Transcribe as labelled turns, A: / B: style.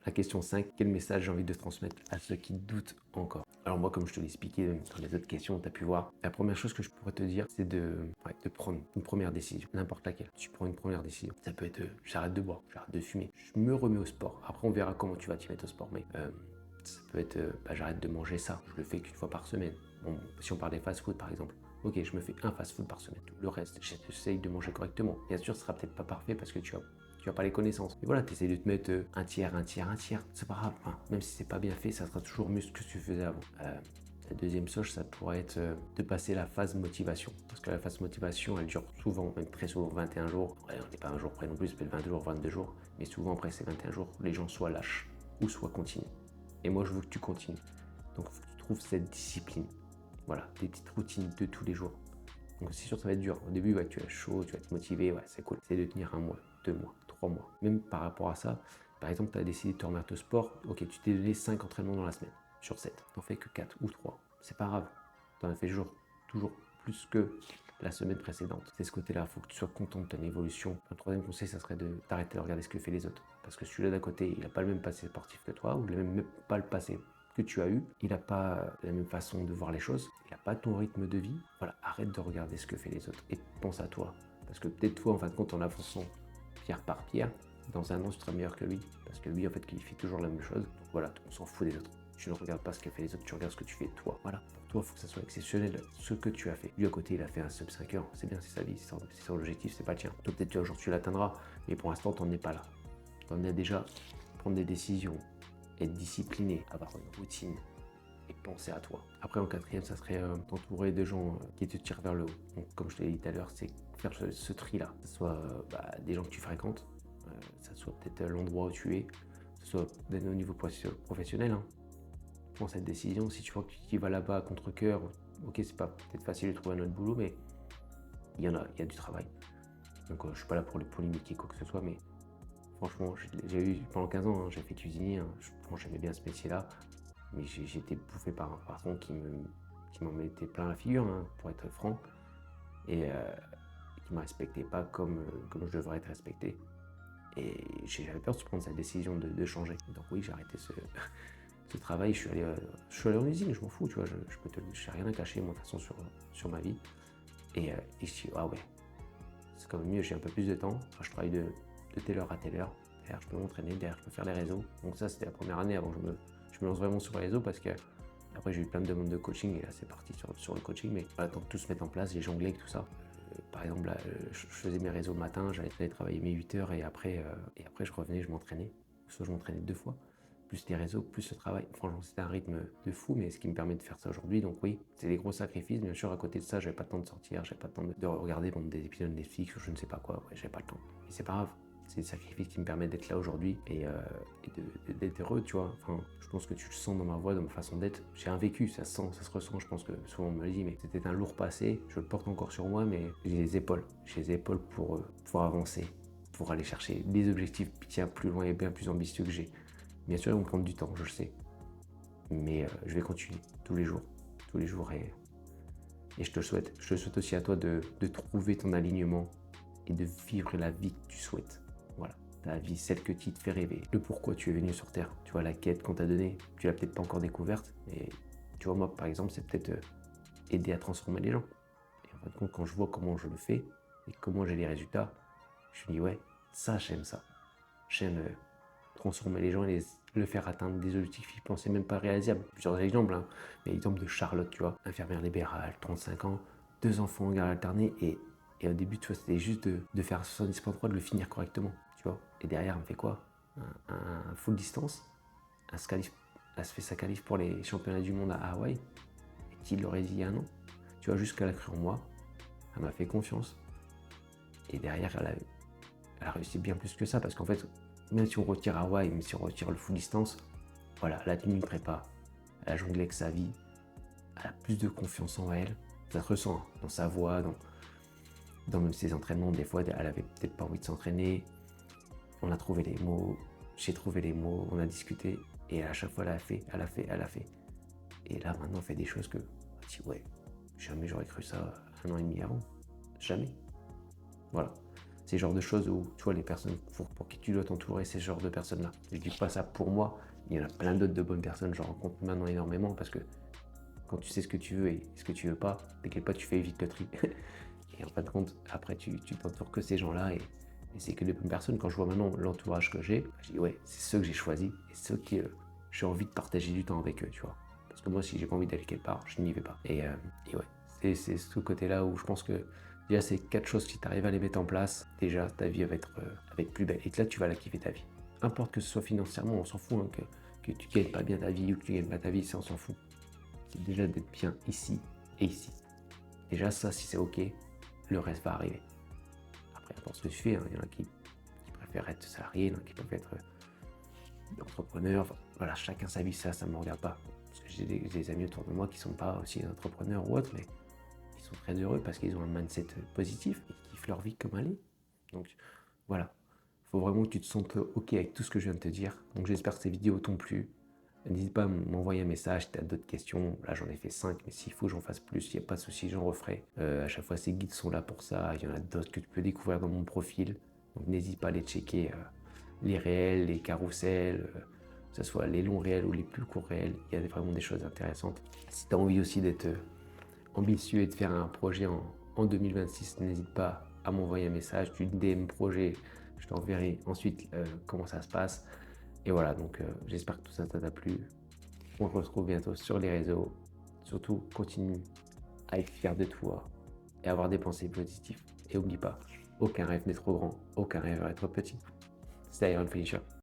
A: La question 5, quel message j'ai envie de transmettre à ceux qui doutent encore? Alors moi, comme je te l'ai expliqué dans les autres questions, tu as pu voir, la première chose que je pourrais te dire, c'est de prendre une première décision, n'importe laquelle. Tu prends une première décision. Ça peut être j'arrête de boire, j'arrête de fumer, je me remets au sport. Après, on verra comment tu vas t'y mettre au sport, mais ça peut être j'arrête de manger ça, je le fais qu'une fois par semaine. Bon, si on parle des fast-food par exemple, ok, je me fais un fast-food par semaine. Le reste, j'essaye de manger correctement. Bien sûr, ce sera peut-être pas parfait parce que tu n'as pas les connaissances. Mais voilà, tu essaies de te mettre un tiers. C'est pas grave. Hein. Même si c'est pas bien fait, ça sera toujours mieux que ce que tu faisais avant. La deuxième chose, ça pourrait être de passer la phase motivation. Parce que la phase motivation, elle dure souvent, même très souvent, 21 jours. Ouais, on n'est pas un jour près non plus, peut-être 20 jours, 22 jours. Mais souvent, après ces 21 jours, les gens soit lâchent ou soit continuent. Et moi, je veux que tu continues. Donc, il faut que tu trouves cette discipline. Voilà, des petites routines de tous les jours. Donc c'est sûr ça va être dur. Au début, ouais, tu vas être chaud, tu vas être motivé, ouais, c'est cool. C'est de tenir 1 mois, 2 mois, 3 mois. Même par rapport à ça, par exemple, tu as décidé de te remettre au sport, ok, tu t'es donné 5 entraînements dans la semaine, sur 7. T'en fais que 4 ou 3. C'est pas grave. T'en as fait toujours plus que la semaine précédente. C'est ce côté-là, il faut que tu sois content de ton évolution. Un troisième conseil, ça serait d'arrêter de regarder ce que fait les autres. Parce que celui-là d'à côté, il n'a pas le même passé sportif que toi, ou il n'a même pas le passé que tu as eu, il n'a pas la même façon de voir les choses, il n'a pas ton rythme de vie. Voilà, arrête de regarder ce que fait les autres et pense à toi. Parce que peut-être toi, en fin de compte, en avançant pierre par pierre, dans un an, tu seras meilleur que lui. Parce que lui, en fait, il fait toujours la même chose. Donc voilà, on s'en fout des autres. Tu ne regardes pas ce que fait les autres, tu regardes ce que tu fais toi. Voilà, pour toi, il faut que ça soit exceptionnel, ce que tu as fait. Lui, à côté, il a fait un sub 5 heures. C'est bien, c'est sa vie, c'est son objectif, c'est pas le tien. Toi, peut-être un jour, tu l'atteindras, mais pour l'instant, tu n'en es pas là. Tu en es déjà prendre des décisions, être discipliné, avoir une routine et penser à toi. Après, en quatrième, ça serait t'entourer de gens qui te tirent vers le haut. Donc, comme je te l'ai dit tout à l'heure, c'est faire ce tri-là. Que ce soit des gens que tu fréquentes, ça soit peut-être l'endroit où tu es, que ce soit au niveau professionnel. Hein. Prends cette décision. Si tu vois que tu vas là-bas à contre-cœur, ok, c'est pas peut-être facile de trouver un autre boulot, mais il y a du travail. Donc, je suis pas là pour les polémiquer quoi que ce soit, mais franchement, j'ai eu pendant 15 ans, hein, j'ai fait cuisinier, hein, j'aimais bien ce métier-là, mais j'ai été bouffé par un patron qui m'en mettait plein la figure, hein, pour être franc, et qui ne me respectait pas comme je devrais être respecté. Et j'avais peur de prendre cette décision de changer. Donc oui, j'ai arrêté ce travail, je suis allé en usine, je m'en fous, tu vois, je n'ai rien à cacher, moi, de toute façon, sur ma vie. Et je dis, ah ouais, c'est quand même mieux, j'ai un peu plus de temps, enfin, je travaille de telle heure à telle heure. Derrière, je peux m'entraîner, derrière, je peux faire les réseaux. Donc ça, c'était la première année avant que je me lance vraiment sur les réseaux parce que après, j'ai eu plein de demandes de coaching et là, c'est parti sur le coaching. Mais voilà, tant que tout se met en place, j'ai jonglé avec tout ça. Par exemple, là, je faisais mes réseaux le matin, j'allais travailler mes 8 heures et après, je revenais, je m'entraînais. Soit je m'entraînais 2 fois, plus les réseaux, plus le travail. Franchement, c'était un rythme de fou, mais ce qui me permet de faire ça aujourd'hui. Donc oui, c'est des gros sacrifices. Bien sûr, à côté de ça, j'avais pas le temps de sortir, j'avais pas le temps de regarder des épisodes de Netflix ou je ne sais pas quoi. Ouais, j'avais pas le temps. Mais c'est pas grave. C'est des sacrifices qui me permettent d'être là aujourd'hui et d'être heureux, tu vois. Enfin, je pense que tu le sens dans ma voix, dans ma façon d'être. J'ai un vécu, ça se sent, ça se ressent. Je pense que souvent on me le dit, mais c'était un lourd passé. Je le porte encore sur moi, mais j'ai les épaules. J'ai les épaules pour avancer, pour aller chercher des objectifs bien plus loin et bien plus ambitieux que j'ai. Bien sûr, ils vont prendre du temps, je le sais. Mais je vais continuer tous les jours et je te le souhaite. Je te souhaite aussi à toi de trouver ton alignement et de vivre la vie que tu souhaites. Voilà, ta vie, celle que tu te fais rêver. Le pourquoi tu es venu sur Terre. Tu vois, la quête qu'on t'a donnée, tu l'as peut-être pas encore découverte. Et tu vois, moi, par exemple, c'est peut-être aider à transformer les gens. Et en fin de compte, quand je vois comment je le fais et comment j'ai les résultats, je me dis, ouais, ça, j'aime ça. J'aime transformer les gens et le faire atteindre des objectifs qu'ils pensaient même pas réalisables. Plusieurs exemples, hein. Mais l'exemple de Charlotte, tu vois, infirmière libérale, 35 ans, 2 enfants en garde alternée et au début, tu vois, c'était juste de faire 70.3, de le finir correctement, tu vois. Et derrière, on fait quoi? Un full distance, elle se fait sa qualif pour les championnats du monde à Hawaï. Et qui l'aurait dit il y a un an? Tu vois, jusqu'à a cru en moi, elle m'a fait confiance. Et derrière, elle a réussi bien plus que ça, parce qu'en fait, même si on retire Hawaï, même si on retire le full distance, voilà, elle a tenu une prépa, elle a jonglé avec sa vie, elle a plus de confiance en elle. Ça se ressent hein, dans sa voix, dans même ses entraînements. Des fois, elle avait peut-être pas envie de s'entraîner. On a trouvé les mots, j'ai trouvé les mots, on a discuté, et à chaque fois, elle a fait. Et là, maintenant, on fait des choses que, je dis, ouais, jamais j'aurais cru ça 1 an et demi avant. Jamais. Voilà. C'est le genre de choses où, tu vois, les personnes pour qui tu dois t'entourer, c'est ce genre de personnes-là. Je dis pas ça pour moi, il y en a plein d'autres de bonnes personnes, j'en rencontre maintenant énormément parce que quand tu sais ce que tu veux et ce que tu veux pas, t'inquiète pas, tu fais vite le tri. Et en fin de compte, après, tu t'entoures que ces gens-là et c'est que des bonnes personnes. Quand je vois maintenant l'entourage que j'ai, je dis ouais, c'est ceux que j'ai choisis et ceux qui j'ai envie de partager du temps avec eux, tu vois. Parce que moi, si j'ai pas envie d'aller quelque part, je n'y vais pas. Et ouais, c'est ce côté-là où je pense que déjà, c'est 4 choses, si tu arrives à les mettre en place, déjà, ta vie va être plus belle. Et là, tu vas la kiffer ta vie. Importe que ce soit financièrement, on s'en fout, hein, que tu gagnes pas bien ta vie ou que tu gagnes pas ta vie, ça, on s'en fout. C'est déjà d'être bien ici et ici. Déjà, ça, si c'est OK, le reste va arriver. Après, importe ce que tu fais, hein, il y en a qui préfèrent être salarié, il y en a qui préfèrent être entrepreneur. Enfin, voilà, chacun sa vie, ça ne me regarde pas. Parce que j'ai des amis autour de moi qui ne sont pas aussi entrepreneurs ou autres, mais ils sont très heureux parce qu'ils ont un mindset positif, ils kiffent leur vie comme elle est. Donc voilà, il faut vraiment que tu te sentes OK avec tout ce que je viens de te dire. Donc j'espère que ces vidéos t'ont plu. N'hésite pas à m'envoyer un message si tu as d'autres questions. Là, j'en ai fait 5, mais s'il faut que j'en fasse plus, il n'y a pas de souci, j'en referai. À chaque fois, ces guides sont là pour ça. Il y en a d'autres que tu peux découvrir dans mon profil. Donc n'hésite pas à aller checker les réels, les carousels, que ce soit les longs réels ou les plus courts réels. Il y a vraiment des choses intéressantes. Si tu as envie aussi d'être ambitieux et de faire un projet en 2026, n'hésite pas à m'envoyer un message. Tu DM projet, je t'enverrai ensuite comment ça se passe. Et voilà, donc j'espère que tout ça t'a plu. On se retrouve bientôt sur les réseaux. Surtout, continue à être fier de toi et avoir des pensées positives. Et oublie pas, aucun rêve n'est trop grand, aucun rêve n'est trop petit. C'est Iron Finisher.